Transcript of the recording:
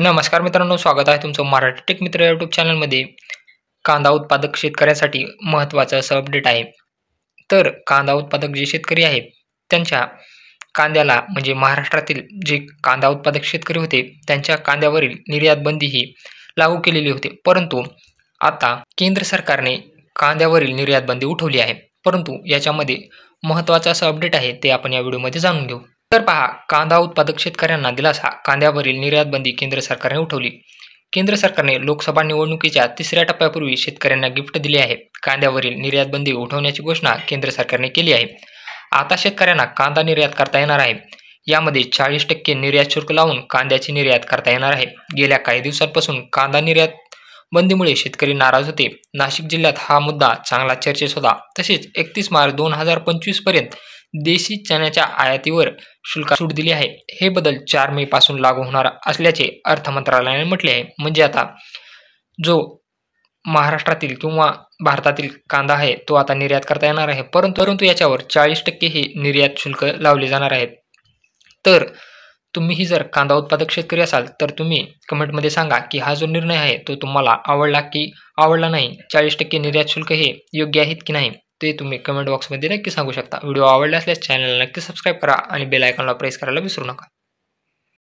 नमस्कार मित्रांनो, स्वागत आहे तुमचं मराठी टेक मित्र या यूट्यूब चॅनलमध्ये. कांदा उत्पादक शेतकऱ्यासाठी महत्त्वाचं असं अपडेट आहे. तर कांदा उत्पादक जे शेतकरी आहेत, त्यांच्या कांद्याला म्हणजे महाराष्ट्रातील जे कांदा उत्पादक शेतकरी होते, त्यांच्या कांद्यावरील निर्यात बंदी ही लागू केलेली होती. परंतु आता केंद्र सरकारने कांद्यावरील निर्यात बंदी उठवली आहे. परंतु याच्यामध्ये महत्त्वाचं असं अपडेट आहे, ते आपण या व्हिडिओमध्ये जाणून घेऊ. तर पहा, कांदा उत्पादक शेतकऱ्यांना दिलासा, कांद्यावरील निर्यात बंदी केंद्र सरकारने उठवली. केंद्र सरकारने लोकसभा निवडणुकीच्या तिसऱ्या टप्प्यापूर्वी शेतकऱ्यांना गिफ्ट दिले आहे. कांद्यावरील निर्यात बंदी उठवण्याची घोषणा केंद्र सरकारने केली आहे. आता शेतकऱ्यांना कांदा निर्यात करता येणार आहे. यामध्ये 40% निर्यात शुल्क लावून कांद्याची निर्यात करता येणार आहे. गेल्या काही दिवसांपासून कांदा निर्यात बंदीमुळे शेतकरी नाराज होते. नाशिक जिल्ह्यात हा मुद्दा चांगला चर्चेत होता. तसेच 31 मार्च 2025 पर्यंत देशी चण्याच्या आयातीवर शुल्कात सूट दिली आहे. हे बदल 4 मे पासून लागू होणार असल्याचे अर्थ मंत्रालयाने म्हटले आहे. म्हणजे आता जो महाराष्ट्रातील किंवा भारतातील कांदा आहे, तो आता निर्यात करता येणार आहे. परंतु याच्यावर 40% हे निर्यात शुल्क लावले जाणार आहेत. तर तुम्हीही जर कांदा उत्पादक शेतकरी असाल, तर तुम्ही कमेंटमध्ये सांगा की हा जो निर्णय आहे तो तुम्हाला आवडला की आवडला नाही. 40% निर्यात शुल्क हे योग्य आहेत की नाही, ते तुम्ही कमेंट बॉक्समध्ये नक्की सांगू शकता. व्हिडिओ आवडला असल्यास चॅनलला नक्की सबस्क्राईब करा आणि बेल आयकॉनला प्रेस करायला विसरू नका.